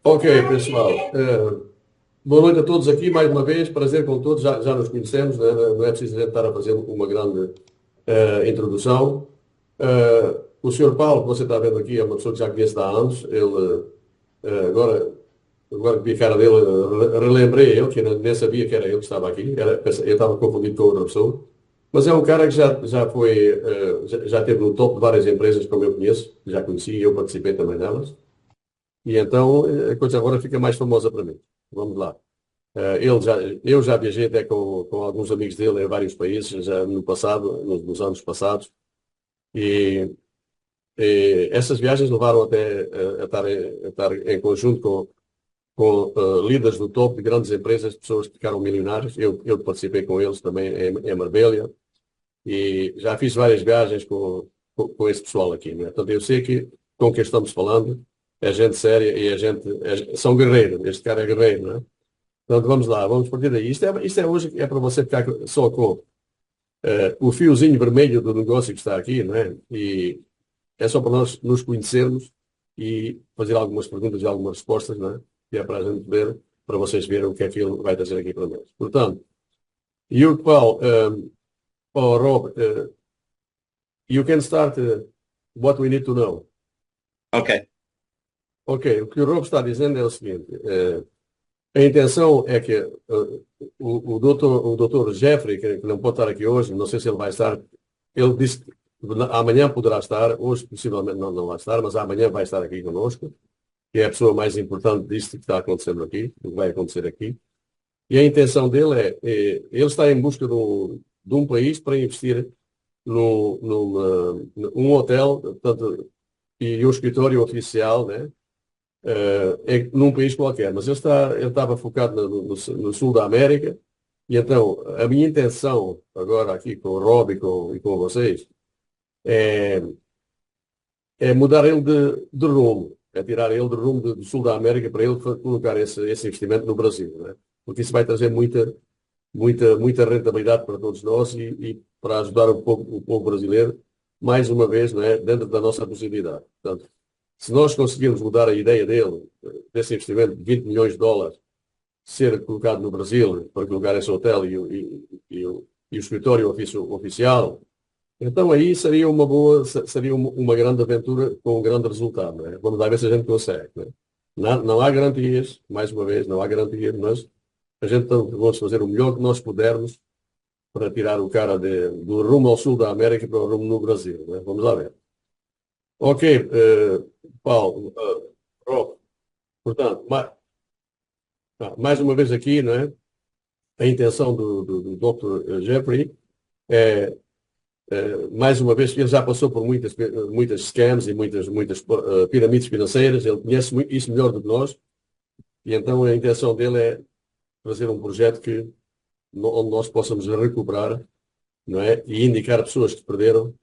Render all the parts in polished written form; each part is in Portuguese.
Ok, pessoal. Boa noite a todos aqui, mais uma vez. Prazer com todos. Já nos conhecemos, né? Não é preciso a gente estar a fazer uma grande introdução. O senhor Paulo, que você está vendo aqui, é uma pessoa que já conheço há anos. Ele, agora que vi a cara dele, relembrei ele, que nem sabia que era ele que estava aqui. Eu estava confundido com outra pessoa. Mas é um cara que já foi, já esteve no topo de várias empresas, como eu conheço, já conheci e eu participei também nelas. E então a coisa agora fica mais famosa para mim. Vamos lá. Eu já viajei até com alguns amigos dele em vários países, já no passado, nos anos passados, e, essas viagens levaram até a estar em conjunto com líderes do topo de grandes empresas, pessoas que ficaram milionários. Eu participei com eles também em Marbella, e já fiz várias viagens com esse pessoal aqui, né? Portanto, eu sei que com quem estamos falando é gente séria e são guerreiros. Este cara é guerreiro, né? Portanto, vamos lá, vamos partir daí. Isto é hoje, é para você ficar só com o fiozinho vermelho do negócio que está aqui, não é? E é só para nós nos conhecermos e fazer algumas perguntas e algumas respostas, não é? Que é para a gente ver, para vocês verem o que é que ele vai trazer aqui para nós. Portanto, you, Paul, Rob, you can start what we need to know. Ok. Ok, o que o Rob está dizendo é o seguinte. A intenção é que o doutor Jeffrey, que não pode estar aqui hoje, não sei se ele vai estar, ele disse que amanhã poderá estar, hoje possivelmente não vai estar, mas amanhã vai estar aqui conosco, que é a pessoa mais importante disto que está acontecendo aqui, que vai acontecer aqui. E a intenção dele ele está em busca de um país para investir num hotel, portanto, e um escritório oficial, né? Num país qualquer, mas ele estava focado no sul da América, e então a minha intenção agora aqui com o Rob e com vocês é, é mudar ele de rumo, é tirar ele do rumo do sul da América para ele colocar esse investimento no Brasil, né? Porque isso vai trazer muita rentabilidade para todos nós e para ajudar o povo brasileiro, mais uma vez, né, dentro da nossa possibilidade. Portanto, se nós conseguirmos mudar a ideia dele, desse investimento de 20 milhões de dólares, ser colocado no Brasil, para colocar esse hotel e o escritório oficial, então aí seria uma grande aventura com um grande resultado. Né? Vamos lá ver se a gente consegue. Né? Não há garantias, mais uma vez, não há garantias, mas a gente vamos fazer o melhor que nós pudermos para tirar o cara do rumo ao sul da América para o rumo no Brasil. Né? Vamos lá ver. Ok, Paulo, Rob, portanto, mais uma vez aqui, não é? A intenção do Dr. Jeffrey é, mais uma vez, ele já passou por muitas scams e muitas pirâmides financeiras, ele conhece isso melhor do que nós, e então a intenção dele é fazer um projeto onde nós possamos recuperar, não é? E indicar pessoas que perderam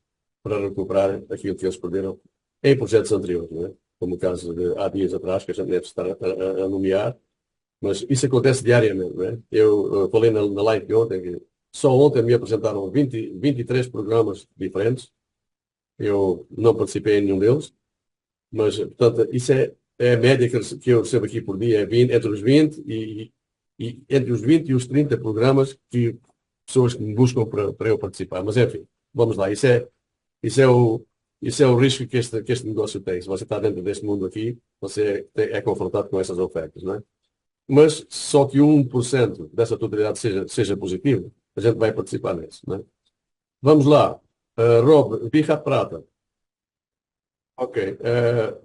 para recuperar aquilo que eles perderam em projetos anteriores, não é? Como o caso de há dias atrás, que a gente deve estar a nomear, mas isso acontece diariamente, não é? Eu falei na live de ontem que só ontem me apresentaram 23 programas diferentes, eu não participei em nenhum deles, mas, portanto, isso é a média que eu recebo aqui por dia, entre os 20 e entre os 20 e os 30 programas que pessoas que me buscam para eu participar. Mas, enfim, vamos lá, isso é o, isso é o risco que este negócio tem. Se você está dentro deste mundo aqui, você é confrontado com essas ofertas, não é? Mas só que 1% dessa totalidade seja positivo, a gente vai participar nisso, não é? Vamos lá. Rob, birra prata. Ok.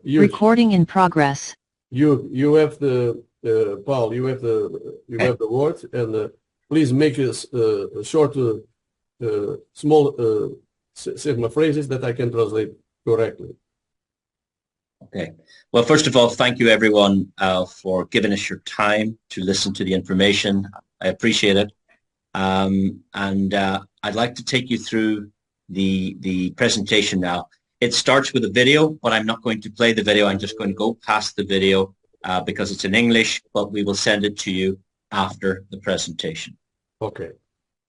Recording in progress. You have Paul, you have the word, and please make a short, small, say my phrases that I can translate correctly. Okay. Well, first of all, thank you everyone for giving us your time to listen to the information. I appreciate it. And I'd like to take you through the presentation now. It starts with a video, but I'm not going to play the video. I'm just going to go past the video because it's in English, but we will send it to you after the presentation. Ok.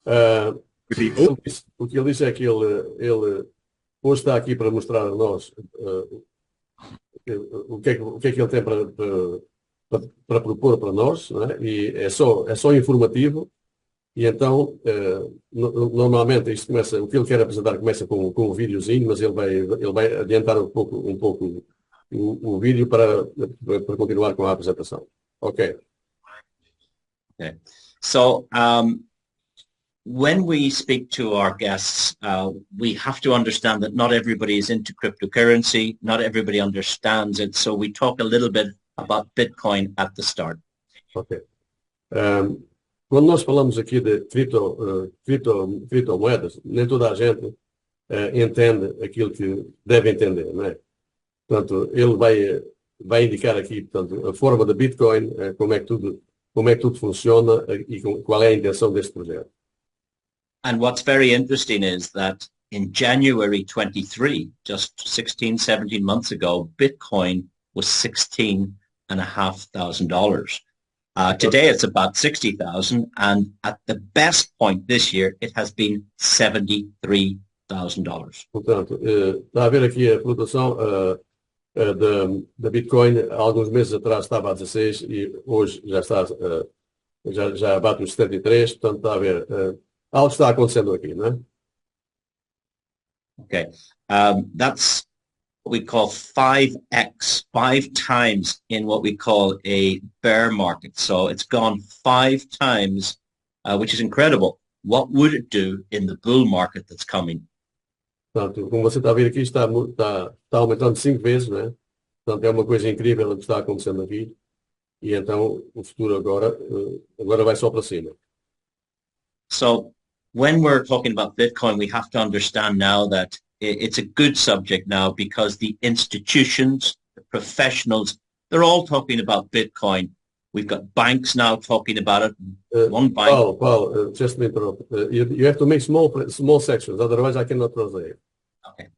O que ele disse é que ele hoje está aqui para mostrar a nós o que é que ele tem para propor para nós, não é? E é só informativo. E então, normalmente, isto começa, o que ele quer apresentar começa com um videozinho, mas ele vai adiantar um pouco o vídeo para continuar com a apresentação. Ok. Okay. So, when we speak to our guests, we have to understand that not everybody is into cryptocurrency, not everybody understands it. So we talk a little bit about Bitcoin at the start. Ok. Quando nós falamos aqui de criptomoedas, nem toda a gente entende aquilo que deve entender, não é? Portanto, ele vai indicar aqui, portanto, a forma da Bitcoin, como é que tudo funciona e qual é a intenção deste projeto. And what's very interesting is that in January 23, just 16, 17 months ago, Bitcoin was $16,500. Today it's about 60,000, and at the best point this year, it has been $73,000. Portanto, está a ver aqui a flutuação da Bitcoin. Há alguns meses atrás estava a 16 e hoje já bate os 73. Portanto, está a ver, algo está acontecendo aqui, não é? Okay, that's what we call 5x, 5 times in what we call a bear market. So it's gone 5 times, which is incredible. What would it do in the bull market that's coming? Portanto, como você está a ver aqui, está aumentando 5 vezes, né? Portanto, é uma coisa incrível o que está acontecendo aqui. E então, o futuro agora vai só para cima. So when we're talking about Bitcoin, we have to understand now that it's a good subject now because the institutions, the professionals, they're all talking about Bitcoin. We've got banks now talking about it. One bank. Paul, just to interrupt. You have to make small sections, otherwise I cannot translate. Okay.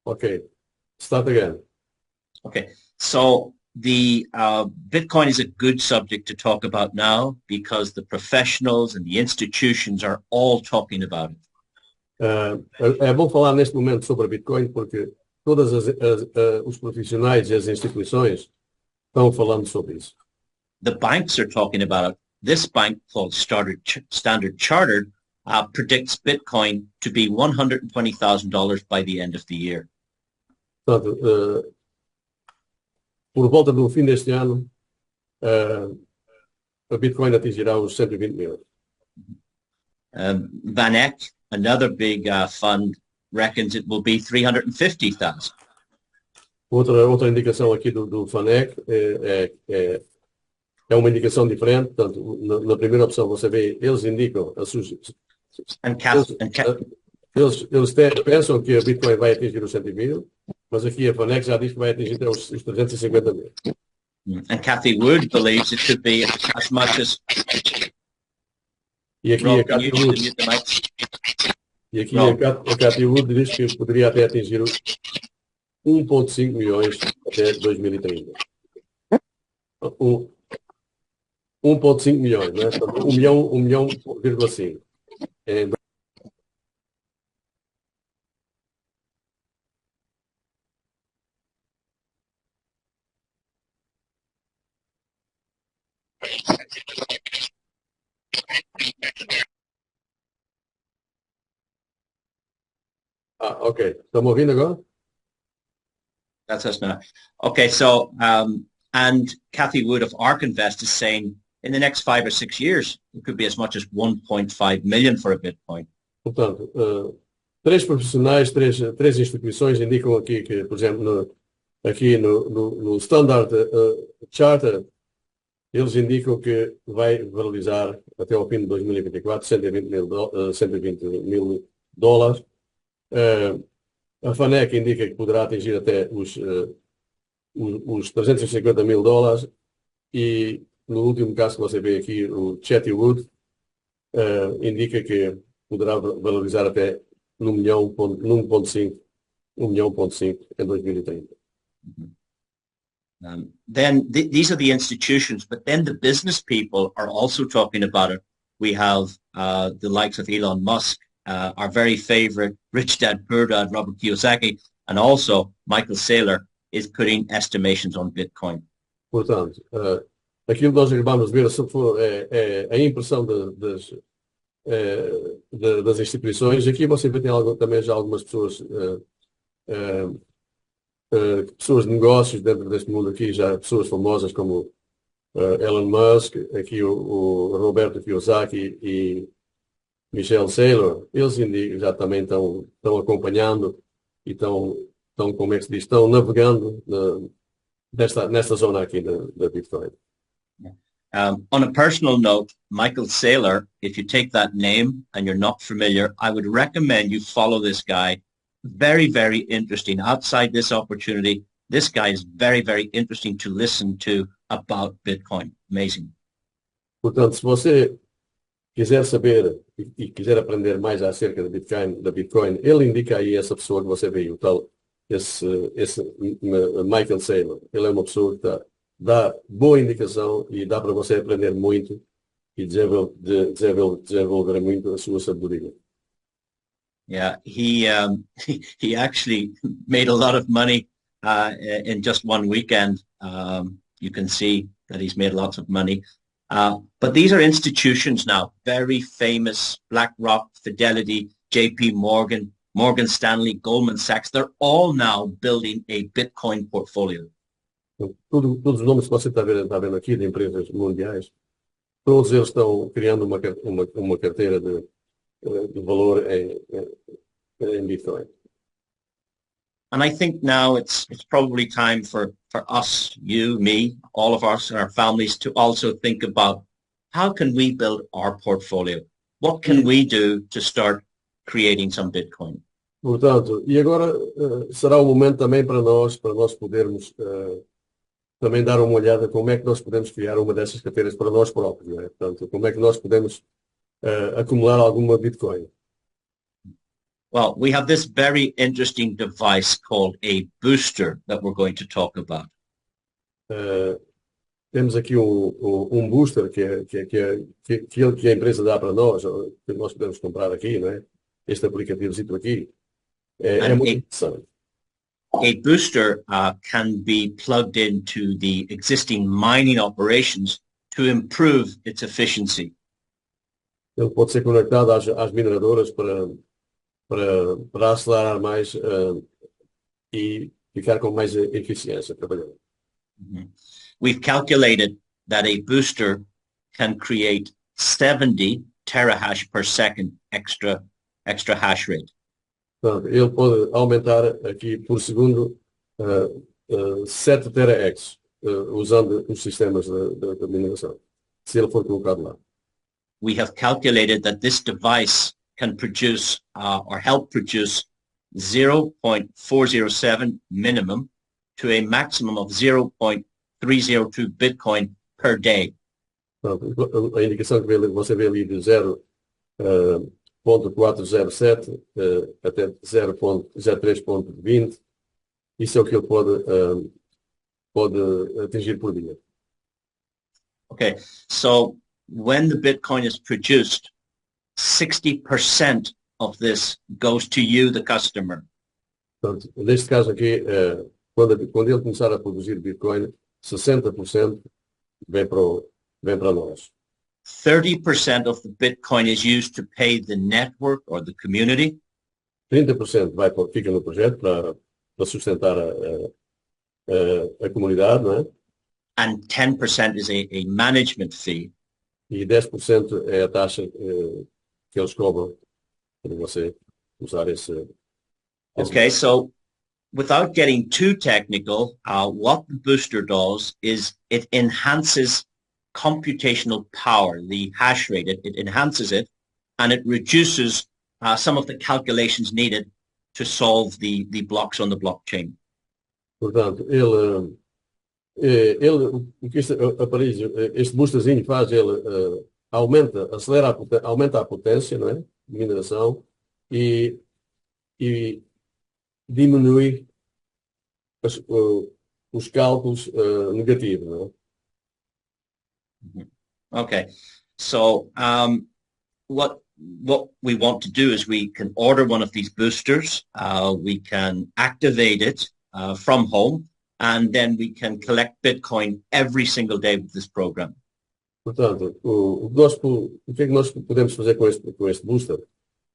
Okay. Start again. Okay. So the Bitcoin is a good subject to talk about now because the professionals and the institutions are all talking about it. É bom falar neste momento sobre a Bitcoin porque todos os profissionais e as instituições estão falando sobre isso. The banks are talking about it. This bank called Standard Chartered predicts Bitcoin to be $120,000 by the end of the year. Portanto, por volta do fim deste ano, a Bitcoin atingirá os 120 mil. Van Eck, another big fund, reckons it will be 350,000. Outra indicação aqui do FANEC é uma indicação diferente. Portanto, na primeira opção você vê, eles indicam eles pensam que a Bitcoin vai atingir os 100 mil, mas aqui a FANEC já diz que vai atingir até os 350 mil. And Cathy Wood believes it could be as much as... E aqui a Cathy Wood diz que poderia até atingir 1,5 milhões até 2030. 1,5 milhões, né? 1 milhão, 1,5. Ok. Estão me ouvindo agora? That's us now. Okay, so and Cathy Wood of ARK Invest is saying in the next 5 or 6 years it could be as much as 1.5 million for a Bitcoin. Portanto, 3 profissionais, 3 instituições indicam aqui que, por exemplo, aqui no Standard Charter, eles indicam que vai valorizar até ao fim de 2024 120 mil dólares. A FANEC indica que poderá atingir até os 350 mil dólares e no último caso que você vê aqui, o Cathy Wood indica que poderá valorizar até 1,5 em 2030. Then these are the institutions, but then the business people are also talking about it. We have the likes of Elon Musk, our very favorite Rich Dad Poor Dad, Robert Kiyosaki, And also, Michael Saylor is putting estimations on Bitcoin. Portanto, aquilo que nós acabamos de ver é a impressão das instituições. Aqui você vê também já algumas pessoas, pessoas de negócios dentro deste mundo aqui, já pessoas famosas como Elon Musk, aqui o Roberto Kiyosaki e Michel Saylor. Eles já também estão acompanhando e estão, como é que se diz, estão navegando nesta zona aqui da Bitcoin. On a personal note, Michael Saylor, if you take that name and you're not familiar, I would recommend you follow this guy. Very, very interesting. Outside this opportunity, this guy is very, very interesting to listen to about Bitcoin. Amazing. Portanto, se você quiser saber e quiser aprender mais acerca da Bitcoin, ele indica aí essa pessoa que você vê, esse Michael Saylor. Ele é uma pessoa que dá boa indicação e dá para você aprender muito e desenvolver muito a sua sabedoria. Yeah, he actually made a lot of money in just one weekend. You can see that he's made lots of money. But these are institutions now, very famous: BlackRock, Fidelity, JP Morgan, Morgan Stanley, Goldman Sachs. They're all now building a Bitcoin portfolio. Todos os nomes que você está vendo aqui de empresas mundiais, todos eles estão criando uma carteira de valor em Bitcoin. And I think now it's probably time for us, you, me, all of us and our families to also think about how can we build our portfolio? What can we do to start creating some Bitcoin? Portanto, e agora será o momento também para nós podermos também dar uma olhada como é que nós podemos criar uma dessas carteiras para nós próprios, não é? Portanto, como é que nós podemos acumular alguma Bitcoin. Well, we have this very interesting device called a booster that we're going to talk about. Temos aqui um booster que a empresa dá para nós, que nós podemos comprar aqui, não é? Este aplicativo aqui. É muito interessante. A booster can be plugged into the existing mining operations to improve its efficiency. Ele pode ser conectado às mineradoras para acelerar mais e ficar com mais eficiência trabalhando. We've calculated that a booster can create 70 terahash per second extra hash rate. Portanto, ele pode aumentar aqui por segundo 7 terahash usando os sistemas de mineração, se ele for colocado lá. We have calculated that this device can produce or help produce 0.407 minimum to a maximum of 0.302 Bitcoin per day. Portanto, a indicação que você vê ali de 0.407 até 0.03.20, isso é o que ele pode atingir por dia. Okay, so when the Bitcoin is produced, 60% of this goes to you, the customer. Portanto, neste caso aqui, quando ele começar a produzir Bitcoin, 60% vem para nós. 30% of the Bitcoin is used to pay the network or the community. 30% fica no projeto para sustentar a comunidade, não é? And 10% is a management fee. E 10% é a taxa que eles cobram para você usar esse. Okay, so without getting too technical, what the booster does is it enhances computational power, the hash rate. It enhances it, and it reduces some of the calculations needed to solve the blocks on the blockchain. Portanto, o que este boosterzinho faz, ele aumenta a potência, não é? De mineração e diminui os cálculos negativos, não é? Okay, so what what we want to do is we can order one of these boosters. We can activate it from home, and then we can collect Bitcoin every single day with this program. Portanto, o que é que nós podemos fazer com este booster?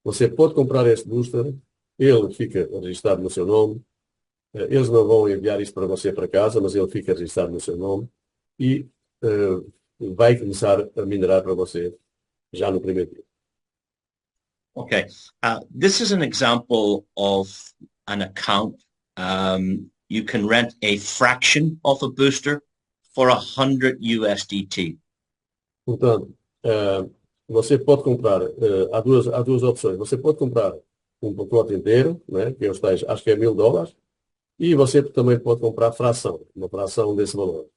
Você pode comprar este booster, ele fica registrado no seu nome, eles não vão enviar isso para você para casa, mas ele fica registrado no seu nome e vai começar a minerar para você já no primeiro dia. Okay, this is an example of an account. You can rent a fraction of a booster for 100 USDT. Portanto, você pode comprar, há duas opções. Você pode comprar um pacote inteiro, né, que os tais, acho que é $1000, e você também pode comprar uma fração desse valor.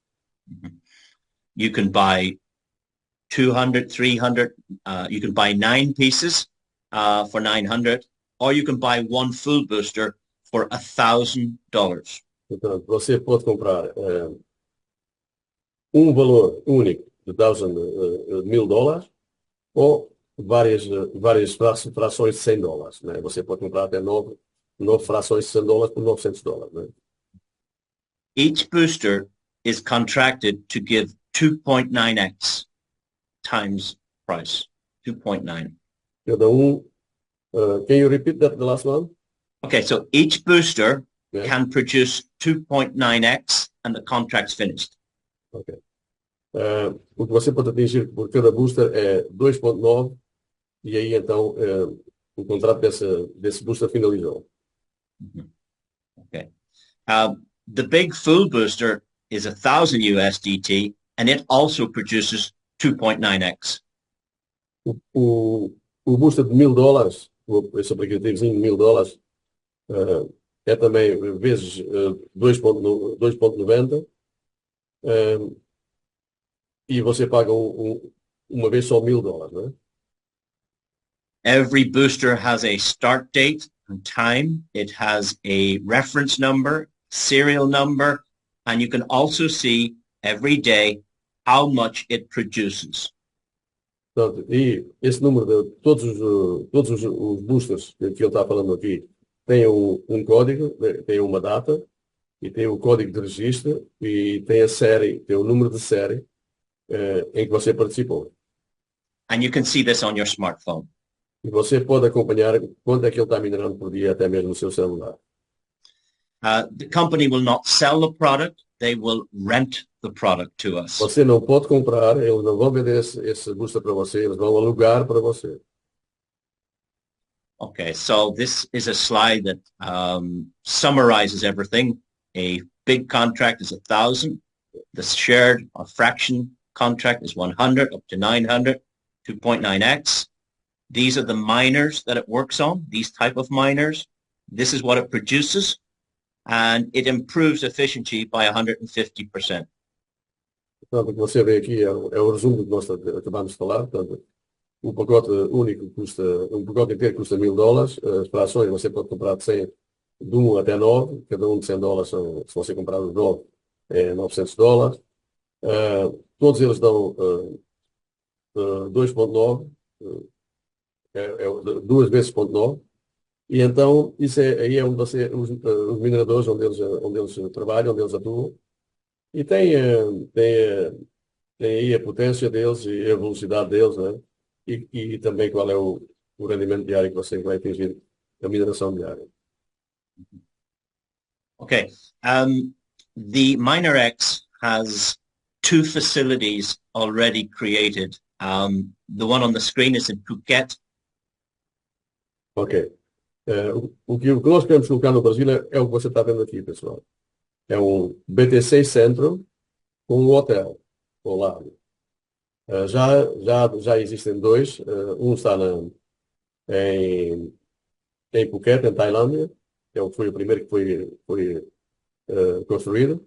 You can buy 200, 300, you can buy 9 pieces for 900, or you can buy one full booster for $1,000. Portanto, você pode comprar um valor único de $1,000 ou várias frações de $100, né? Você pode comprar até 9 frações de $100 por $900, né? Each booster is contracted to give 2.9x times price. 2.9. Cada can you repeat that, the last one? Okay, so each booster Yeah. can produce 2.9x and the contract's finished. Okay. O que você pode atingir por cada booster é 2.9 e aí então o contrato desse booster finalizou. Okay. The big full booster is 1,000 USDT and it also produces 2.9x. O booster de $1,000, esse aplicativozinho de $1,000, é também vezes 2.90 e você paga uma vez só $1,000, né? Every booster has a start date and time. It has a reference number, serial number, and you can also see every day how much it produces. Portanto, e esse número de todos os boosters que ele está falando aqui tem um código, tem uma data e tem o código de registro e tem a série, tem o número de série em que você participou. And you can see this on your smartphone. E você pode acompanhar quanto é que ele está minerando por dia até mesmo no seu celular. The company will not sell the product. They will rent the product to us. Você não pode comprar, eles não vão vender esse booster para você, eles vão alugar para você. Okay, so this is a slide that summarizes everything. A big contract is 1,000. The shared or fraction contract is 100 up to 900, 2.9x. These are the miners that it works on, these type of miners. This is what it produces, and it improves efficiency by 150%. Portanto, o que você vê aqui é o resumo do que nós acabamos de falar. Portanto, o pacote único custa, um pacote inteiro custa $1,000. As frações você pode comprar de 1 até 9, cada um de $100 se você comprar os 9 é $900. Todos eles dão 2.9, duas vezes 0.9. E então, isso aí é onde os mineradores, onde eles trabalham, onde eles atuam. E tem aí a potência deles e a velocidade deles, né? E também qual é o rendimento diário que você vai atingir a mineração diária. Okay. The MinerX has 2 facilities already created. The one on the screen is in Phuket. Ok. O que nós queremos colocar no Brasil é o que você está vendo aqui, pessoal. É um BTC Centro com um hotel ao lado. Já existem 2. Um está em Phuket, em Tailândia, que foi o primeiro que foi construído.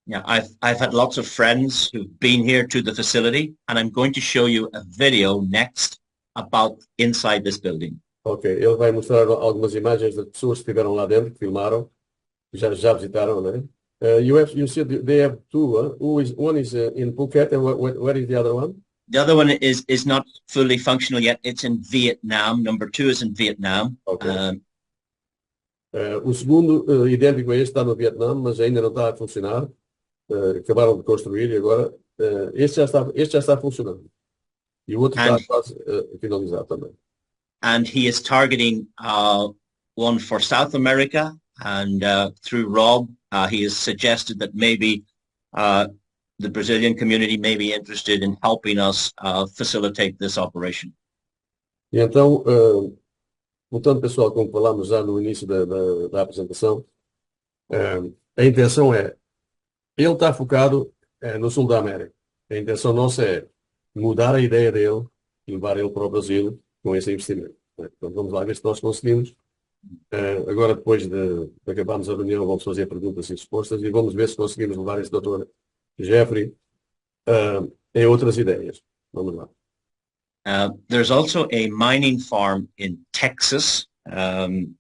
Yeah, I've had lots of friends who've been here to the facility, and I'm going to show you a video next about inside this building. Ok, ele vai mostrar algumas imagens das pessoas que estiveram lá dentro, que filmaram, que já visitaram, né? You said they have 2. One is in Phuket, and where is the other one? The other one is not fully functional yet. It's in Vietnam. Number 2 is in Vietnam. Okay. O segundo, idêntico a este, está no Vietnã, mas ainda não está a funcionar. Acabaram de construir e agora este já está funcionando. E o outro está quase finalizado também. And he is targeting one for South America, and through Rob, he has suggested that maybe the Brazilian community may be interested in helping us facilitate this operation. E então, voltando, pessoal, como falámos já no início da apresentação, a intenção é, ele está focado no sul da América. A intenção nossa é mudar a ideia dele e levar ele para o Brasil com esse investimento. Então vamos lá ver se nós conseguimos. Agora, depois de acabarmos a reunião, vamos fazer perguntas e respostas e vamos ver se conseguimos levar esse doutor Jeffrey em outras ideias. Vamos lá. There's also a mining farm in Texas, and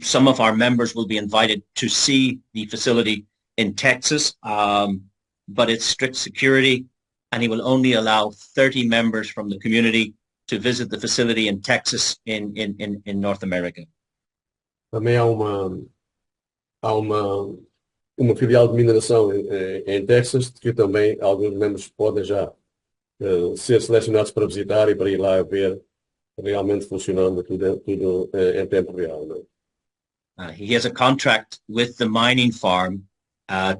some of our members will be invited to see the facility in Texas, but it's strict security, and he will only allow 30 members from the community to visit the facility in Texas in North America. Também há uma filial de mineração em Texas, que também alguns membros podem já ser selecionados para visitar e para ir lá ver realmente funcionando tudo em tempo real. Não é? He has a contract with the mining farm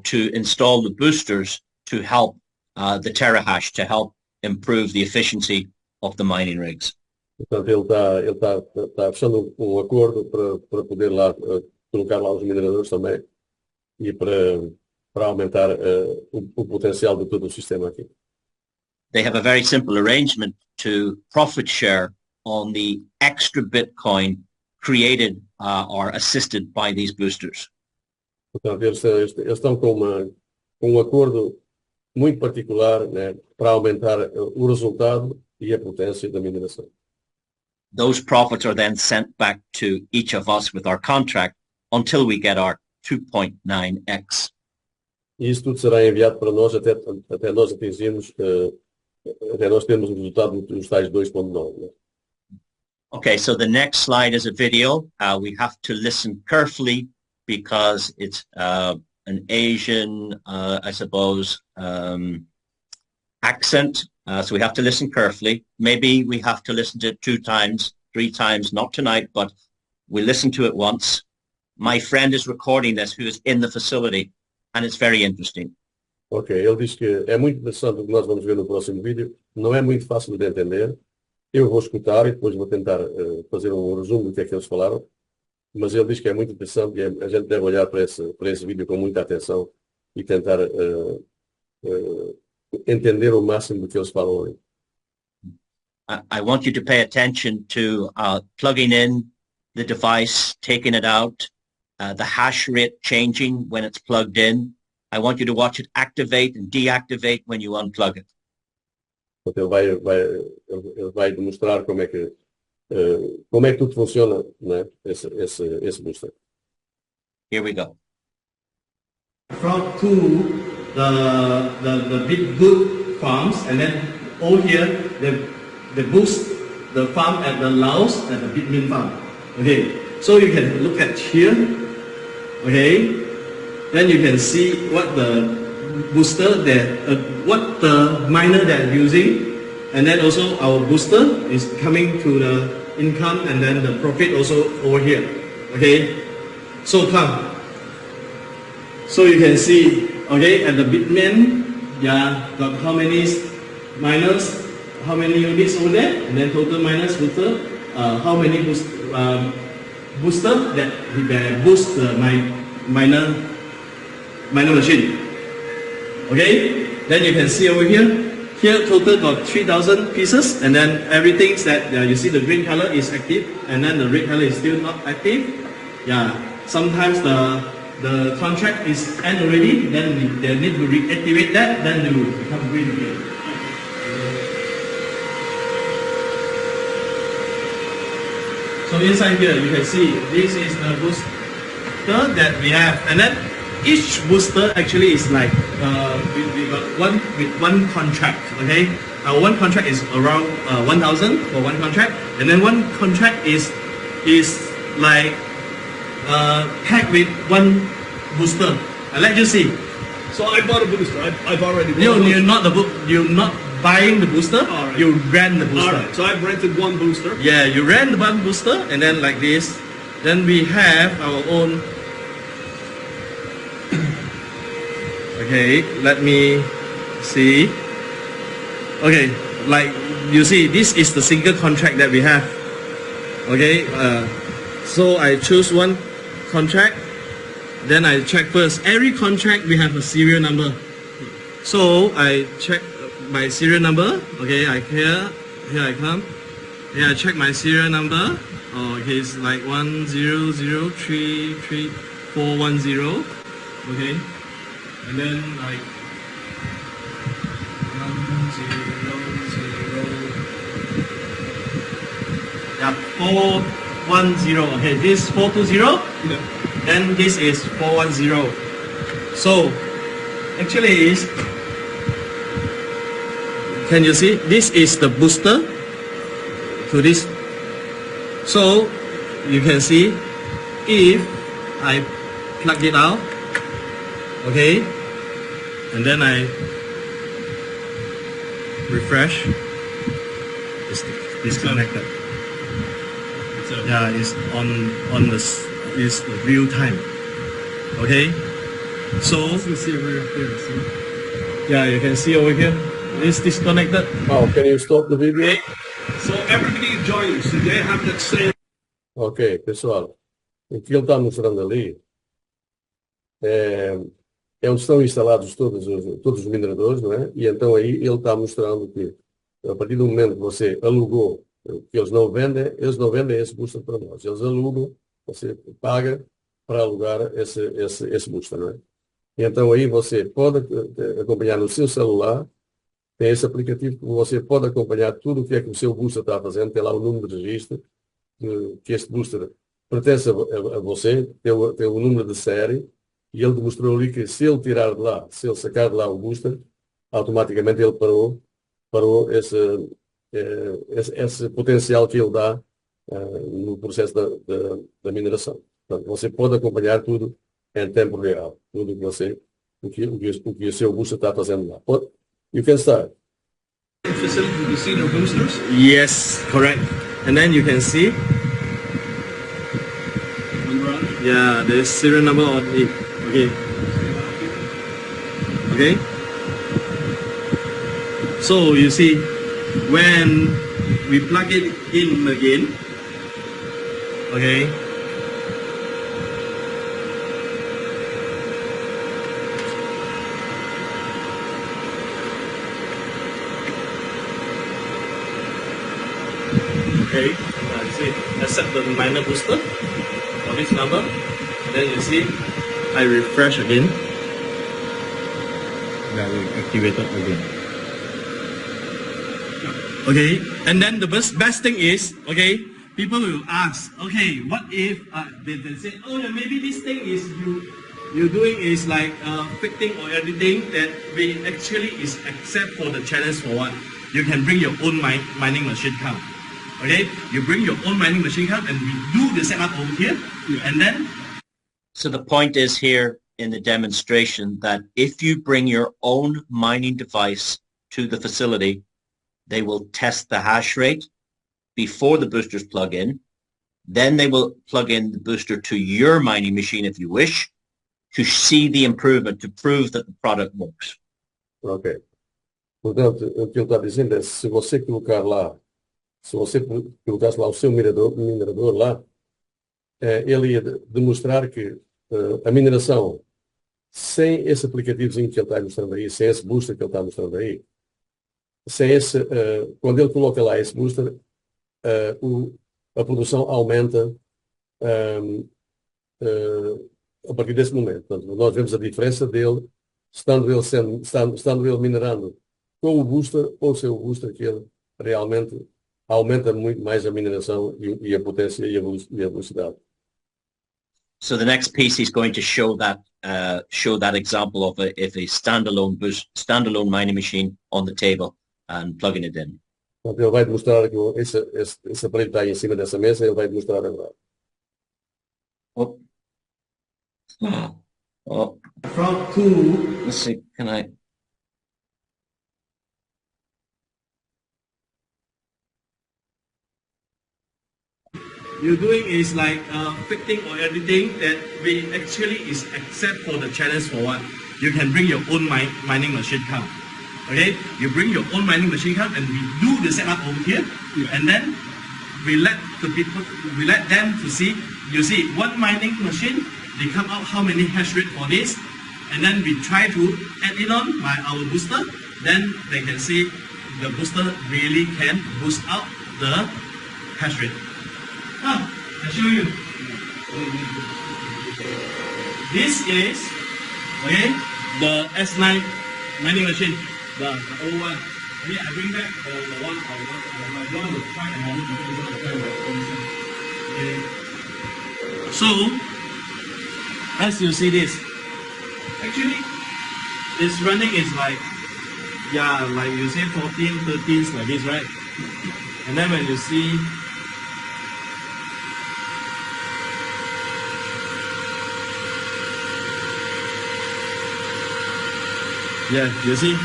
to install the boosters to help the terahash, to help improve the efficiency of the mining rigs. Portanto, ele está fechando um acordo para poder lá colocar lá os mineradores também e para aumentar o potencial de todo o sistema aqui. They have a very simple arrangement to profit share on the extra Bitcoin created or assisted by these boosters. Portanto, eles estão com um acordo muito particular, né, para aumentar o resultado e a potência da mineração. Those profits are then sent back to each of us with our contract until we get our 2.9x. E isso tudo será enviado para nós até nós atingirmos, até nós termos o resultado dos tais 2.9. Né? Okay, so the next slide is a video. We have to listen carefully because it's an Asian, I suppose, accent. So we have to listen carefully. Maybe we have to listen to it 2 times, 3 times, not tonight, but we listen to it once. My friend is recording this, who is in the facility, and it's very interesting. Ok, ele diz que é muito interessante o que nós vamos ver no próximo vídeo. Não é muito fácil de entender. Eu vou escutar e depois vou tentar fazer um resumo do que é que eles falaram. Mas ele diz que é muito interessante e a gente deve olhar para esse vídeo com muita atenção e tentar entender o máximo do que eles falam ali. I want you to pay attention to plugging in the device, taking it out, the hash rate changing when it's plugged in. I want you to watch it activate and deactivate when you unplug it. Ele vai demonstrar como é que tudo funciona, né? Esse booster. Here we go. From to the big good farms, and then over here they boost the farm at the Laos and the Bitmin farm. Okay, so you can look at here. Okay, then you can see what the booster what the miner they're using, and then also our booster is coming to the income and then the profit also over here. Okay, so come. So you can see, okay, at the Bitmain, yeah, got how many miners, how many units over there, and then total miners booster, how many booster that boost miner machine. Okay, then you can see over here. Here total got 3,000 pieces, and then everything that you see the green color is active, and then the red color is still not active. Yeah, sometimes the contract is end already, then they need to reactivate that, then they will become green again. So inside here you can see this is the booster that we have, and then each booster actually is like we got one with one contract. Okay, one contract is around 1,000 for one contract, and then one contract is like packed with one booster. I let you see. So I bought a booster. I've already bought No, a booster. you're not buying the booster. Alright. You rent the booster. Alright, so I've rented one booster. Yeah, you rent the one booster, and then like this. Then we have our own. Okay, let me see. Okay, like you see, this is the single contract that we have. Okay, so I choose one contract. Then I check first. Every contract we have a serial number. So I check my serial number. Okay, here I come. Here I check my serial number. Oh, okay, it's like 100333410. Okay, and then like 100. Yeah, 410. Okay, this is 420. Yeah. Then this is 410. So actually is, can you see, this is the booster to this. So you can see if I plug it out, okay, and then I refresh, it's disconnected. Yeah, it's on this. Is real time. Okay, so You see it right up there. See? yeah, you can see over here. It's disconnected. Oh, can you stop the video? Okay. So everybody joins. Do they have that same? Ok, pessoal, o que ele está mostrando ali é onde estão instalados todos os mineradores, não é? E então aí ele está mostrando que a partir do momento que você alugou, que eles não vendem esse booster para nós, eles alugam, você paga para alugar esse booster, não é? E então aí você pode acompanhar no seu celular, tem esse aplicativo que você pode acompanhar tudo o que é que o seu booster está fazendo, tem lá o número de registro, que este booster pertence a você, tem o número de série, e ele demonstrou ali que se ele tirar de lá, se ele sacar de lá o booster, automaticamente ele parou esse potencial que ele dá no processo da mineração. Portanto, você pode acompanhar tudo em tempo real, tudo o que o seu booster está fazendo lá. You can start. Facility to see their boosters. Yes, correct. And then you can see, yeah, the serial number on it. Okay. Okay. So you see, when we plug it in again, okay. Okay, see, accept the miner booster for this number. Then you see, I refresh again. Now we activate it again. Okay, and then the best thing is, okay, people will ask, okay, what if they say, oh yeah, maybe this thing is you're doing is like fitting or editing, that we actually is except for the challenge for what? You can bring your own mining machine come. Okay, you bring your own mining machine come and we do the setup over here, and then. So the point is here in the demonstration that if you bring your own mining device to the facility, they will test the hash rate before the boosters plug in. Then they will plug in the booster to your mining machine if you wish, to see the improvement, to prove that the product works. Ok. Portanto, o que ele está dizendo é, se você colocasse lá o seu minerador lá, ele ia demonstrar que a mineração, sem esse aplicativozinho que ele está mostrando aí, sem esse booster que ele está mostrando aí, quando ele coloca lá esse booster, a produção aumenta a partir desse momento. Portanto, nós vemos a diferença dele, estando ele minerando com o booster ou sem o booster, que ele realmente aumenta muito mais a mineração e a potência e a velocidade. So the next piece is going to show that example of a standalone mining machine on the table and plugging it in. Então, ele vai mostrar que esse aparelho está aí em cima dessa mesa, ele vai mostrar agora. Oh. Oh. From 2. Let's see, can I? You're doing is like fitting or editing that we actually is except for the challenge for what? You can bring your own mining machine come. Okay? You bring your own mining machine come and we do the setup over here, and then we let them to see. You see one mining machine, they come out how many hash rate for this, and then we try to add it on by our booster. Then they can see the booster really can boost out the hash rate. I'll show you. This is the S9 mining machine, the old one. Okay, I bring back the one I want to try another okay. So as you see this, actually this running is like like you say 14, 13s like this, right? And then when you see you see,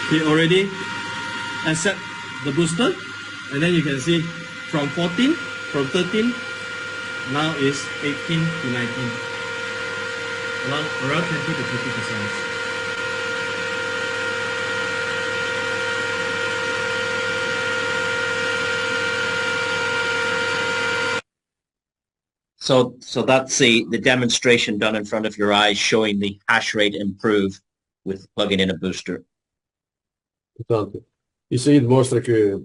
he already accept the booster, and then you can see from 14, from 13, now is 18 to 19, around 20 to 50%. So that's the demonstration done in front of your eyes showing the hash rate improve with plugging in a booster. Portanto, isso aí demonstra que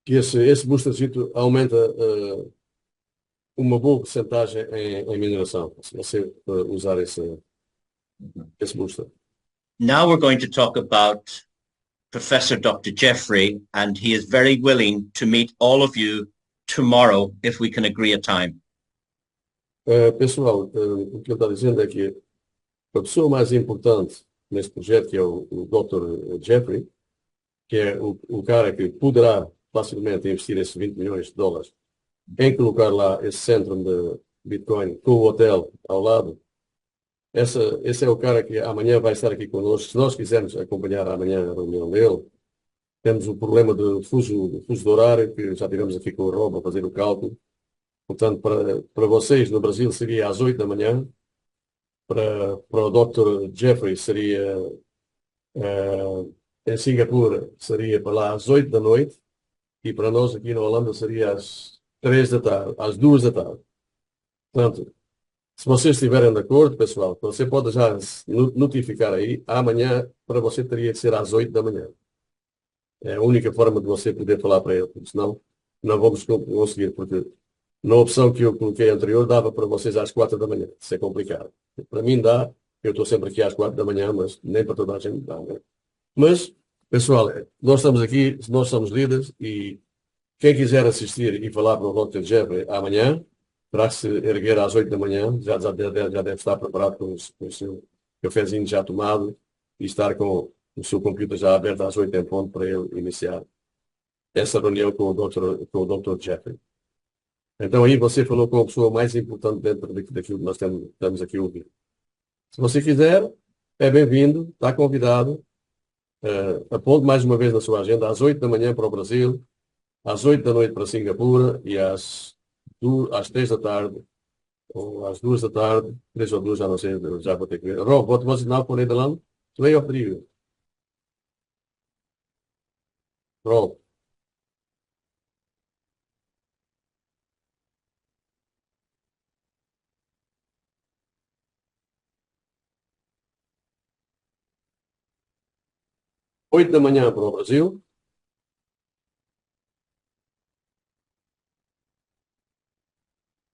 esse boostercito aumenta uma boa porcentagem em mineração, se você usar esse booster. Now we're going to talk about Professor Dr. Jeffrey, and he is very willing to meet all of you tomorrow if we can agree a time. Pessoal, o que ele está dizendo é que a pessoa mais importante neste projeto, que é o Dr. Jeffrey, que é o cara que poderá facilmente investir esses 20 milhões de dólares em colocar lá esse centro de Bitcoin com o hotel ao lado. Esse é o cara que amanhã vai estar aqui connosco. Se nós quisermos acompanhar amanhã a reunião dele, temos o problema do fuso de horário, que já tivemos aqui com o Rob a fazer o cálculo. Portanto, para vocês no Brasil seria às 8 da manhã, para o Dr. Jeffrey seria em Singapura, seria para lá às 8 da noite, e para nós aqui na Holanda seria às 3 da tarde, às 2 da tarde. Portanto, se vocês estiverem de acordo, pessoal, você pode já notificar aí, amanhã para você teria que ser às 8 da manhã. É a única forma de você poder falar para ele, porque senão não vamos conseguir, porque na opção que eu coloquei anterior dava para vocês às 4 da manhã. Isso é complicado. Para mim dá, eu estou sempre aqui às 4 da manhã, mas nem para toda a gente dá. Né? Mas, pessoal, nós estamos aqui, nós somos líderes e quem quiser assistir e falar para o Dr. Jeffrey amanhã, terá que se erguer às 8 da manhã, já deve estar preparado com o seu cafezinho já tomado e estar com o seu computador já aberto às 8 em ponto para ele iniciar essa reunião com o Dr. Jeffrey. Então aí você falou com a pessoa mais importante dentro daquilo que nós estamos aqui a ouvir. Se você quiser, é bem-vindo, está convidado. Aponte mais uma vez na sua agenda às 8 da manhã para o Brasil, às 8 da noite para Singapura e às 3 da tarde, ou às 2 da tarde, 3 ou 2, já não sei, já vou ter que ver. Rob, what was it now for Nederland? 2 of 3 uur. Rob. Oito da manhã para o Brasil.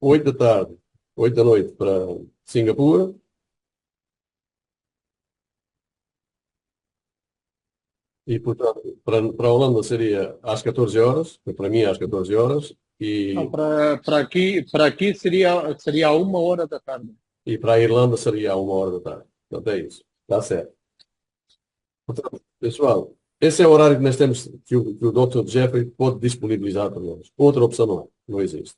Oito da tarde, 8 da noite para Singapura. E, portanto, para a Holanda seria às 14 horas, para mim às 14 horas. E, Não, para aqui seria 1 hora da tarde. e para a Irlanda seria à 1 hora da tarde. Portanto, é isso. Está certo. Portanto, pessoal, esse é o horário que nós temos, que o Dr. Jeffrey pode disponibilizar para nós. Outra opção não há. Não existe.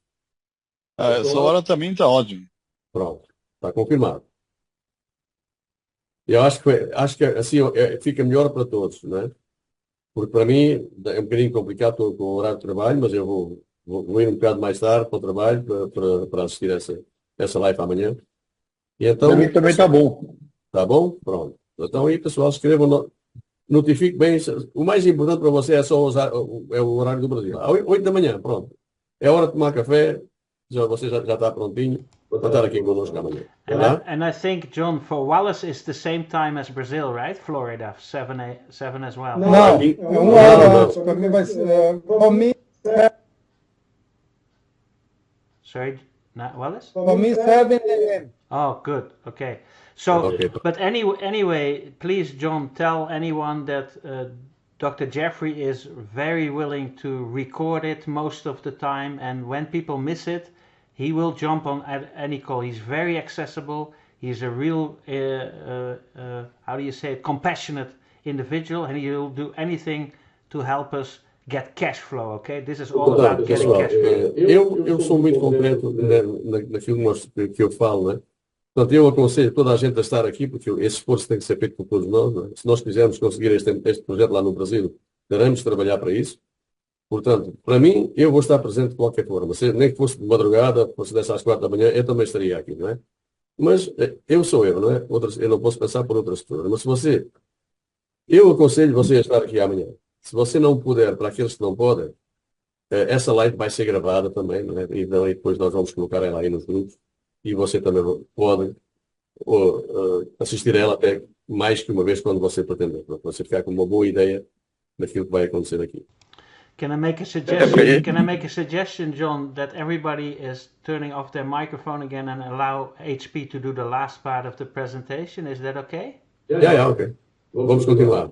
Essa hora também está ótimo. Pronto. Está confirmado. Eu acho que assim fica melhor para todos, não é? Porque para mim é um bocadinho complicado com o horário de trabalho, mas eu vou ir um bocado mais tarde para o trabalho para assistir essa live amanhã. E então, Para mim também está bom. tá bom? Pronto. Então aí, pessoal, escrevam, notifique bem. O mais importante para você é só usar o horário do Brasil. Às 8 da manhã, pronto. É hora de tomar café, você já está prontinho para estar aqui conosco amanhã. And I think, John, for Wallace is the same time as Brazil, right? Florida, 7 as well. Não, é 1 hora. Para mim vai ser. Para mim, Sorry, not Wallace? para mim 7 a.m. Oh, good. Okay. So, but anyway, please, John, tell anyone that Dr. Jeffrey is very willing to record it most of the time, and when people miss it, he will jump on at any call. He's very accessible. He's a real, how do you say it, compassionate individual, and he'll do anything to help us get cash flow, okay? This is all about getting cash flow. Eu sou muito concreto naquilo que eu falo, né? Portanto, eu aconselho toda a gente a estar aqui, porque esse esforço tem que ser feito por todos nós, né? Se nós quisermos conseguir este projeto lá no Brasil, teremos de trabalhar para isso. Portanto, para mim, eu vou estar presente de qualquer forma. Nem que fosse de madrugada, fosse dessa às 4 da manhã, eu também estaria aqui, não é? Mas eu sou eu, não é? Eu não posso pensar por outras pessoas. Mas eu aconselho você a estar aqui amanhã. Se você não puder, para aqueles que não podem, essa live vai ser gravada também, não é? E depois nós vamos colocar ela aí nos grupos. E você também pode assistir a ela até mais que uma vez quando você pretender, para você ficar com uma boa ideia daquilo que vai acontecer aqui. Can I make a suggestion? Can I make a suggestion, John, that everybody is turning off their microphone again and allow HP to do the last part of the presentation? Is that okay? Yeah, okay. Vamos continuar.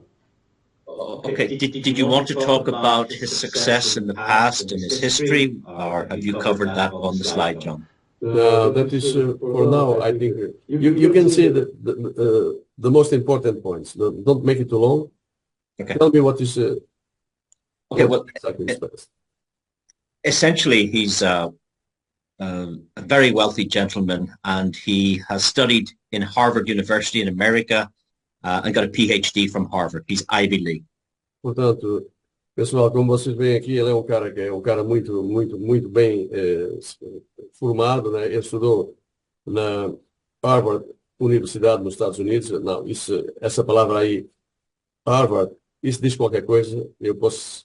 Okay. Did you want to talk about his success in the past and his history, or have you covered that on the slide, John? That is for now. I think you can see the most important points. Don't make it too long. Okay. Tell me what is. Okay. Well, essentially, he's a very wealthy gentleman, and he has studied in Harvard University in America and got a PhD from Harvard. He's Ivy League. Portanto, pessoal, como vocês veem aqui, ele é um cara que é um cara muito, muito, muito bem formado, né? Ele estudou na Harvard Universidade nos Estados Unidos. Não, essa palavra aí, Harvard, isso diz qualquer coisa. Eu posso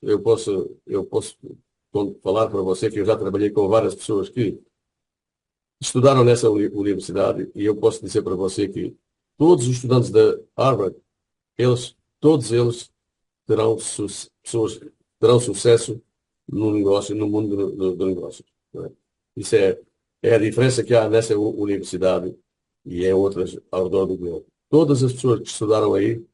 falar para você que eu já trabalhei com várias pessoas que estudaram nessa universidade, e eu posso dizer para você que todos os estudantes da Harvard, todos eles terão sucesso no negócio, no mundo do negócio. Não é? Isso é a diferença que há nessa universidade e em outras ao redor do globo. Todas as pessoas que estudaram aí,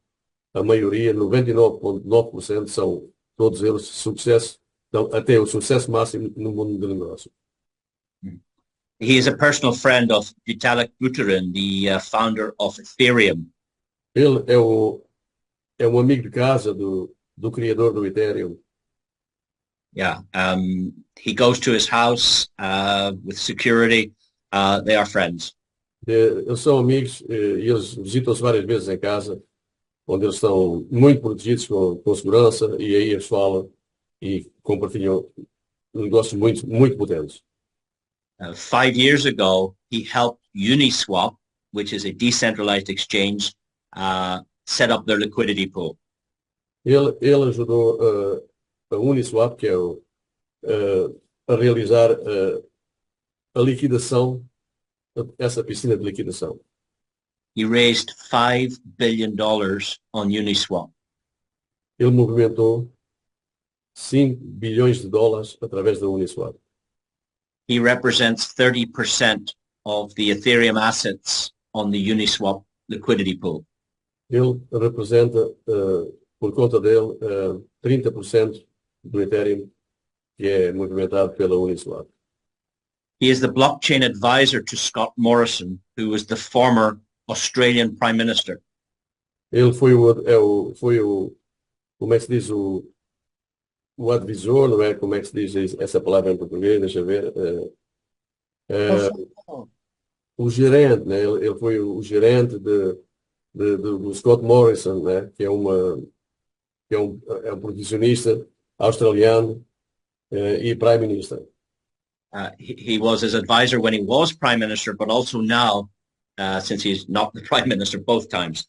a maioria, 99,9%, são todos eles sucesso, até o sucesso máximo no mundo do negócio. He is a personal friend of Vitalik Buterin, the founder of Ethereum. Ele é um amigo de casa do criador do Ethereum. Yeah, he goes to his house with security. They are friends. Eles são amigos e eles visitam-se várias vezes em casa, onde eles estão muito protegidos com segurança, e aí eles falam e compartilham negócios muito, muito potentes. 5 years ago, he helped Uniswap, which is a decentralized exchange, set up their liquidity pool. Ele ajudou a Uniswap, que é a realizar a liquidação, essa piscina de liquidação. He raised $5 billion on Uniswap. Ele movimentou 5 bilhões de dólares através da Uniswap. He represents 30% of the Ethereum assets on the Uniswap liquidity pool. Ele representa, por conta dele, 30% do Ethereum que é movimentado pela Uniswap. He is the blockchain advisor to Scott Morrison, who was the former Australian Prime Minister. Ele foi como é que se diz, o advisor, não é? Como é que se diz essa palavra em português? Deixa eu ver. O gerente, né? Ele foi o gerente do Scott Morrison, né? Que é um profissionista australiano e Prime Minister. He was his advisor when he was Prime Minister, but also now, since he's not the Prime Minister both times.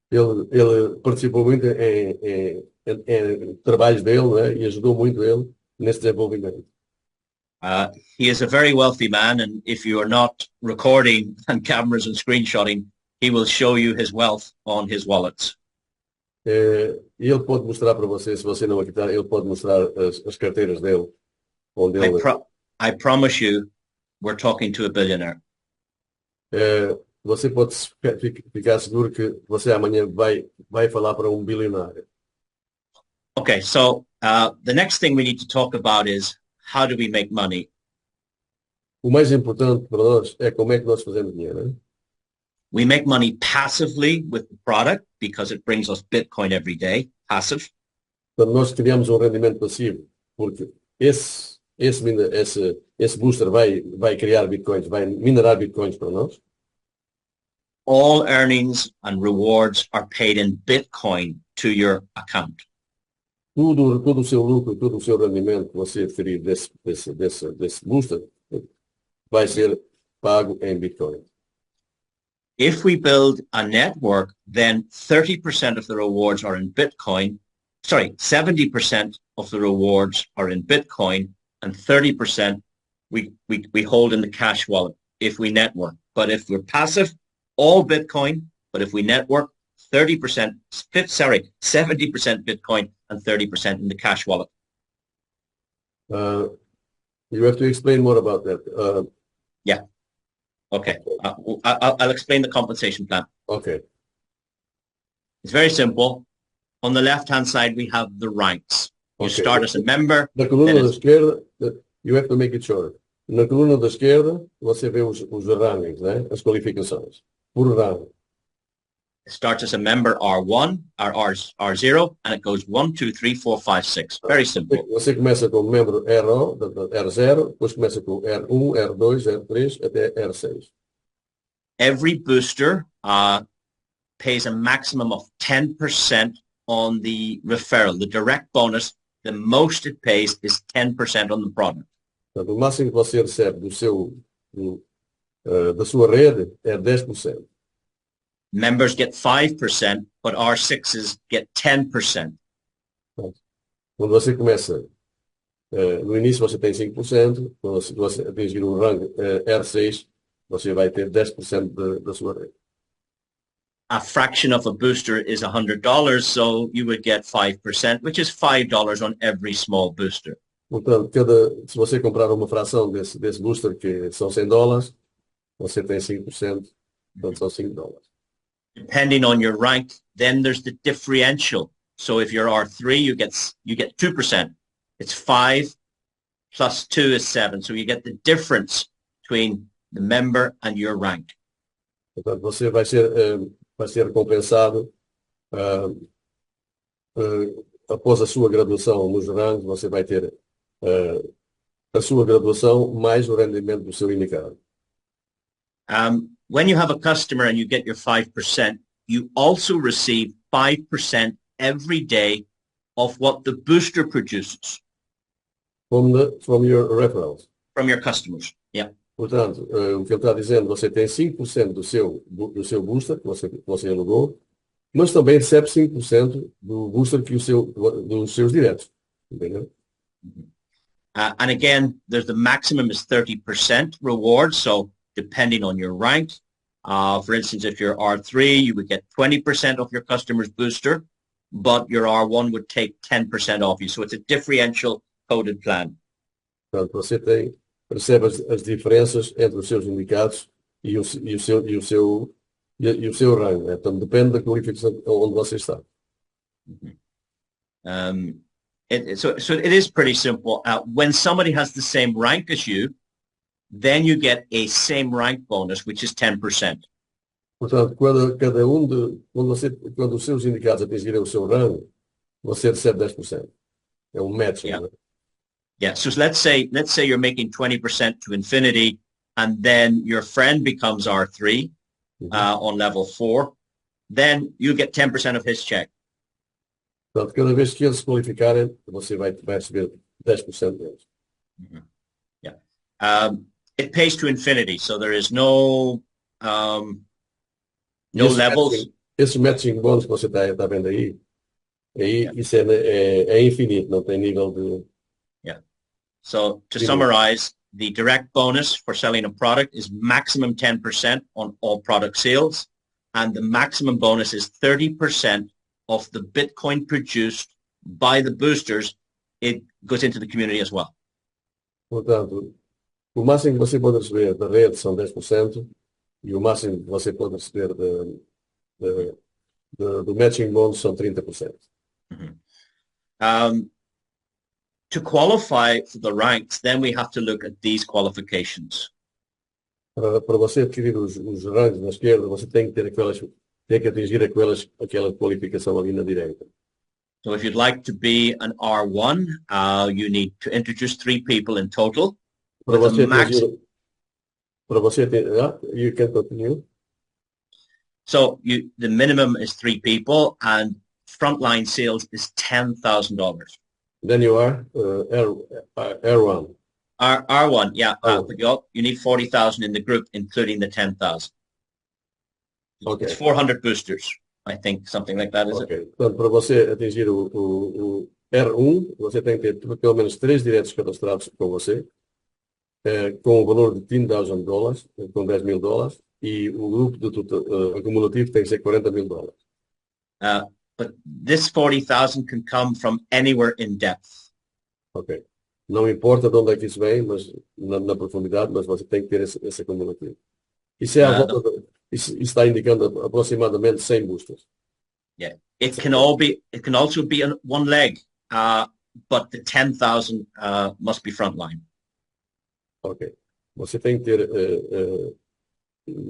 Ele participou muito em trabalhos dele, né? E ajudou muito ele nesse desenvolvimento. He is a very wealthy man, and if you are not recording and cameras and screenshotting, he will show you his wealth on his wallets. Ele pode mostrar para você, se você não acreditar, ele pode mostrar as carteiras dele. Onde ele... I promise you, we're talking to a billionaire. Você pode ficar seguro que você amanhã vai falar para um bilionário. Okay, so the next thing we need to talk about is how do we make money? O mais importante para nós é como é que nós fazemos dinheiro, né? We make money passively with the product because it brings us Bitcoin every day, passive. Então nós criamos um rendimento passivo, porque esse booster vai criar bitcoins, vai minerar bitcoins para nós. All earnings and rewards are paid in Bitcoin to your account. Todo o seu lucro, todo o seu rendimento que você adquirir desse booster vai ser pago em Bitcoin. If we build a network, then 30% of the rewards are in Bitcoin. Sorry, 70% of the rewards are in Bitcoin, and 30% we hold in the cash wallet if we network. But if we're passive, all Bitcoin. But if we network, 70% Bitcoin and 30% in the cash wallet. You have to explain more about that. Yeah. Okay. I'll explain the compensation plan. Okay. It's very simple. On the left-hand side, we have the ranks. You start as a member. Na coluna da esquerda, you have to make it short. Na coluna da esquerda, você vê os rankings, né? As qualificações. Por ranking. It starts as a member R1, R0, and it goes 1, 2, 3, 4, 5, 6. Very simple. Você começa como membro R0, depois começa com R1, R2, R3, até R6. Every booster pays a maximum of 10% on the referral, the direct bonus. The most it pays is 10% on the product. Portanto, o máximo que você recebe da sua rede é 10%. Members get 5%, but R6s get 10%. Quando você começa, no início você tem 5%, quando você atingir o rank R6, você vai ter 10% da sua rede. A fraction of a booster is $100, so you would get 5%, which is $5 on every small booster. Portanto, se você comprar uma fração desse booster, que são $100, você tem 5%, portanto são $5. Depending on your rank, then there's the differential. So if you're R3, you get 2%. It's 5 plus 2 is 7. So you get the difference between the member and your rank. Portanto, você vai ser recompensado após a sua graduação nos ranks, você vai ter a sua graduação mais o rendimento do seu indicado. When you have a customer and you get your 5%, you also receive 5% every day of what the booster produces. From your referrals. From your customers, yeah. Portanto, o que ele está dizendo, você tem 5% do seu booster, que você alugou, mas também recebe 5% do booster dos seus diretos. Entendeu? And again, there's the maximum is 30% reward, so depending on your rank. For instance, if you're R3, you would get 20% of your customer's booster, but your R1 would take 10% off you. So it's a differential coded plan. Portanto, você recebe as diferenças entre os seus indicados e o seu rank. Né? Então, depende da qualificação onde você está. So it is pretty simple. When somebody has the same rank as you, then you get a same rank bonus, which is 10%. Portanto, quando os seus indicados atingirem o seu rango, você recebe 10%. É um match. Yeah. Né? Yeah. So let's say you're making 20% to infinity, and then your friend becomes R3 on level 4. Then you get 10% of his check. Portanto, cada vez que eles se qualificarem, você vai receber 10% deles. Yeah. It pays to infinity, so there is no levels. Esses matching bonds que você está vendo aí, isso é infinito, não tem nível de... Yeah. So to summarize, the direct bonus for selling a product is maximum 10% on all product sales, and the maximum bonus is 30% of the Bitcoin produced by the boosters. It goes into the community as well. Portanto, o máximo que você pode receber da rede são 10% e o máximo que você pode receber do matching bonus são 30%. To qualify for the ranks, then we have to look at these qualifications. Para você adquirir os ranks na esquerda, você tem que atingir aquela qualificação ali na direita. So if you'd like to be an R1, you need to introduce 3 people in total. Para você you can continue. So the minimum is 3 people, and frontline sales is $10,000. Then you are R1. R1, yeah. But you need 40,000 in the group, including the 10,000. Okay. It's 400 boosters, I think, something like that, is it? Portanto, para você atingir o R1, você tem que ter pelo menos 3 diretos cadastrados com você, com o valor de $10,000, com $10,000, e o grupo acumulativo tem que ser $40,000. But this 40,000 can come from anywhere in depth. Ok. Não importa de onde é que isso vem, mas na profundidade, mas você tem que ter esse acumulativo. Isso isso está indicando aproximadamente 100 boosters. Yeah, it can also be on one leg, but the 10,000 must be frontline. Ok. Você tem que ter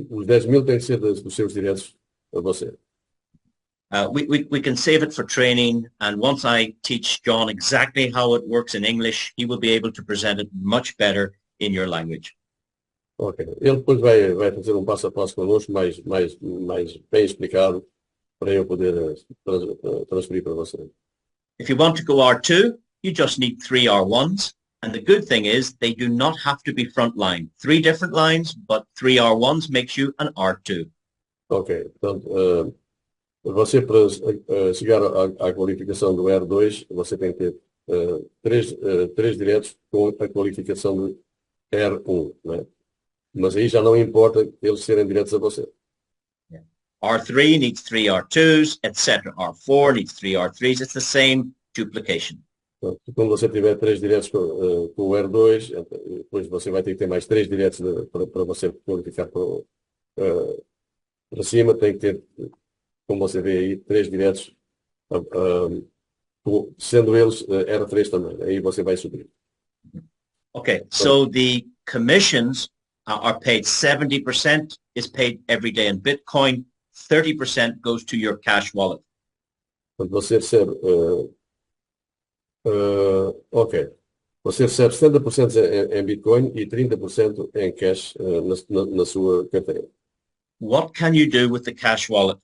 os 10,000 tem que ser dos seus diretos a você. We can save it for training, and once I teach John exactly how it works in English, he will be able to present it much better in your language. Ok. Ele depois vai fazer passo a passo connosco, mais bem explicado, para eu poder transferir para você. If you want to go R2, you just need 3 R1s. And the good thing is they do not have to be frontline. 3 different lines, but 3 R1s makes you an R2. Ok. Portanto, você, para chegar à qualificação do R2, você tem que ter 3 diretos com a qualificação do R1, né? Mas aí já não importa eles serem diretos a você. Yeah. R3 needs 3 R2s, etc. R4 needs 3 R3s. It's the same duplication. Então, quando você tiver 3 diretos com o R2, depois você vai ter que ter mais 3 diretos para você qualificar para cima. Tem que ter, como você vê aí, 3 diretos, sendo eles R3 também. Aí você vai subir. Okay, so the commissions are paid 70% is paid every day in Bitcoin, 30% goes to your cash wallet. Quando você recebe, ok, você recebe 70% em Bitcoin e 30% em cash na sua carteira. What can you do with the cash wallet?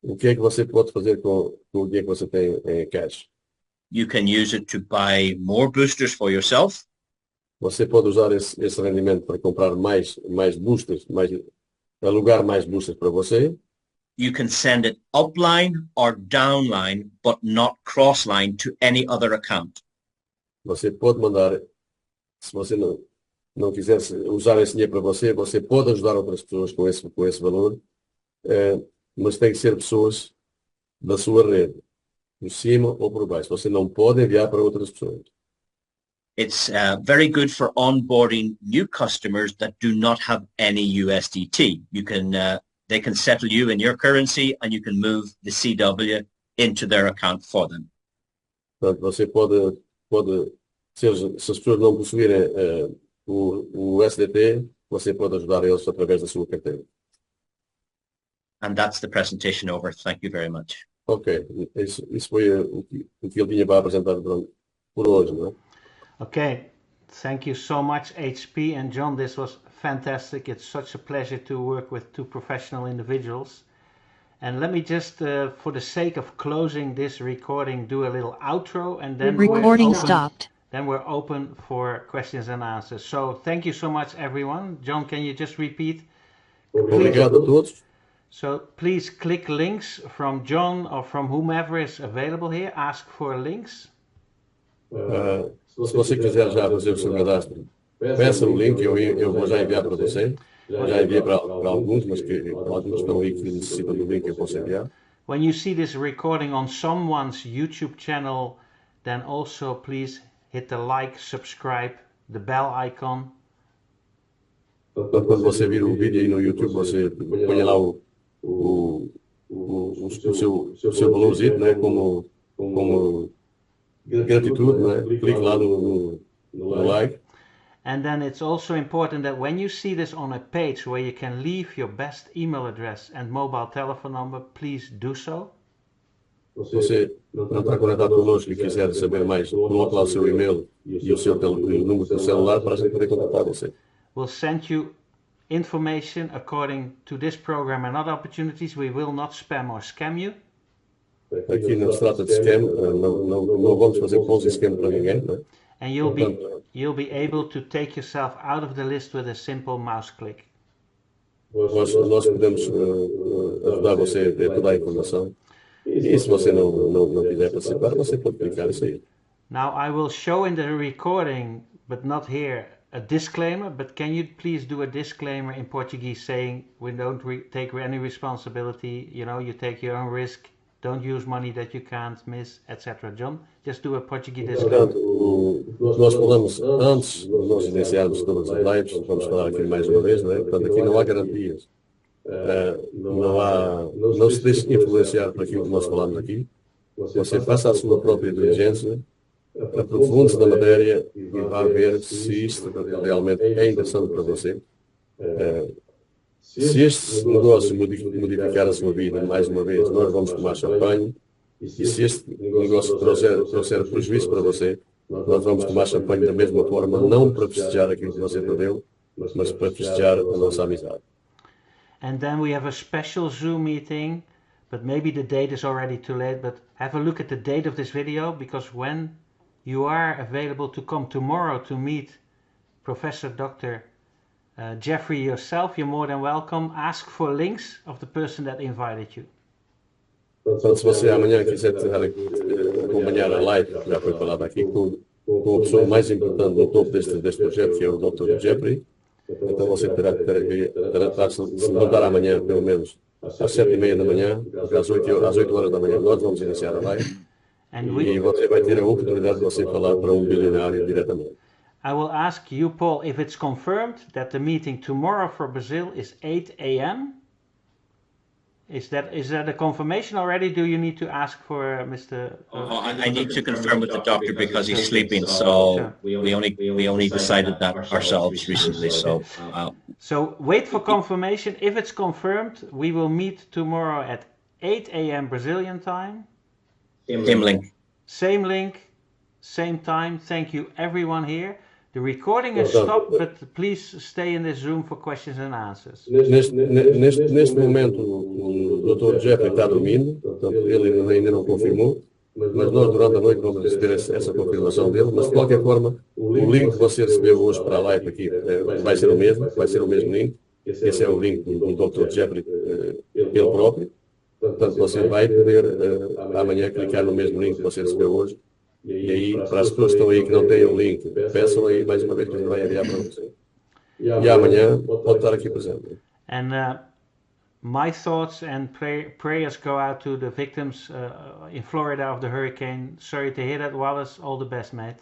O que é que você pode fazer com o dinheiro que você tem em cash? You can use it to buy more boosters for yourself. Você pode usar esse rendimento para comprar mais boosters, alugar mais boosters para você. You can send it upline or downline, but not crossline to any other account. Você pode mandar, se você não quiser usar esse dinheiro para você, você pode ajudar outras pessoas com esse valor, mas tem que ser pessoas da sua rede, por cima ou por baixo. Você não pode enviar para outras pessoas. It's very good for onboarding new customers that do not have any USDT. They can settle you in your currency and you can move the CW into their account for them. Portanto, você pode se as pessoas não possuírem o USDT, você pode ajudar eles através da sua carteira. And that's the presentation over. Thank you very much. Ok, isso foi o que ele tinha para apresentar por hoje, não é? Okay, thank you so much, HP and John. This was fantastic. It's such a pleasure to work with two professional individuals. And let me just, for the sake of closing this recording, do a little outro, and then recording stopped. Then we're open for questions and answers. So thank you so much, everyone. John, can you just repeat? Obrigado a todos. So please click links from John or from whomever is available here. Ask for links. Se você quiser já fazer o seu cadastro, peça o link, eu vou já enviar para você. Já enviei para alguns, mas que alguns estão aí que necessitam do link, eu posso enviar. When you see this recording on someone's YouTube channel, then also please hit the like, subscribe, the bell icon. Quando você vir o vídeo aí no YouTube, você põe lá o seu valorzinho, né, como gratitude, né? Clique lá no like. And then it's also important that when you see this on a page where you can leave your best email address and mobile telephone number, please do so. Você não está conectado conosco e quiser saber mais, coloque lá o seu e-mail e o número do celular para a gente poder contactar você. We'll send you information according to this program and other opportunities. We will not spam or scam you. Aqui não se trata de scam, não vamos fazer pontos e scam para ninguém, não é? And you'll be able to take yourself out of the list with a simple mouse click. Nós podemos ajudar você a ter toda a informação. E se você não quiser participar, você pode clicar isso aí. Now I will show in the recording, but not here, a disclaimer. But can you please do a disclaimer in Portuguese saying we don't take any responsibility, you take your own risk, don't use money that you can't miss, etc. John, just do a Portuguese disclaimer. Portanto, nós falamos antes de nós iniciarmos todas as lives, vamos falar aqui mais uma vez, não é? Portanto, aqui não há garantias. Não se deixe influenciar por aquilo que nós falamos aqui. Você faça a sua própria diligência, aprofunde-se na matéria e vá ver se isto realmente é interessante para você. Se este negócio modificar a sua vida mais uma vez, nós vamos tomar champanhe. E se este negócio trouxer prejuízo para você, nós vamos tomar champanhe da mesma forma, não para festejar aquilo que você perdeu, mas para festejar a nossa amizade. And then we have a special Zoom meeting, but maybe the date is already too late, but have a look at the date of this video, because when you are available to come tomorrow to meet Professor Dr. Jeffrey yourself, you're more than welcome. Ask for links of the person that invited you. Portanto, se você amanhã quiser acompanhar a live, que já foi falada aqui, com a pessoa mais importante no topo deste projeto, que é o Dr. Jeffrey, então você terá que se levantar amanhã, pelo menos, às 7h30 da manhã, porque às 8 horas da manhã nós vamos iniciar a live, e você vai ter a oportunidade de você falar para um bilionário diretamente. I will ask you, Paul, if it's confirmed that the meeting tomorrow for Brazil is 8 a.m. Is that a confirmation already? Do you need to ask for Mr. I need to confirm with the doctor because he's sleeping. So sure. we only decided that ourselves recently. So wait for confirmation. If it's confirmed, we will meet tomorrow at 8 a.m. Brazilian time. Same link. Same link, same time. Thank you, everyone here. The recording is stopped, but please stay in this room for questions and answers. Neste momento, o Dr. Jeffrey está dormindo, portanto, ele ainda não confirmou, mas nós durante a noite vamos receber essa confirmação dele, mas de qualquer forma, o link que você recebeu hoje para a live aqui vai ser o mesmo link. Esse é o link do Dr. Jeffrey, ele próprio. Portanto, você vai poder amanhã clicar no mesmo link que você recebeu hoje. E aí, para as pessoas que estão aí que não têm o link, peçam aí mais uma vez que a gente vai enviar para você. E amanhã pode estar aqui presente. And my thoughts and prayers go out to the victims in Florida of the hurricane. Sorry to hear that, Wallace. All the best, mate.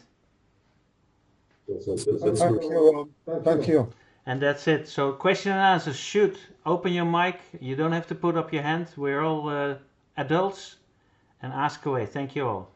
Thank you. And that's it. So question and answers. Shoot. Open your mic. You don't have to put up your hand. We're all adults. And ask away. Thank you all.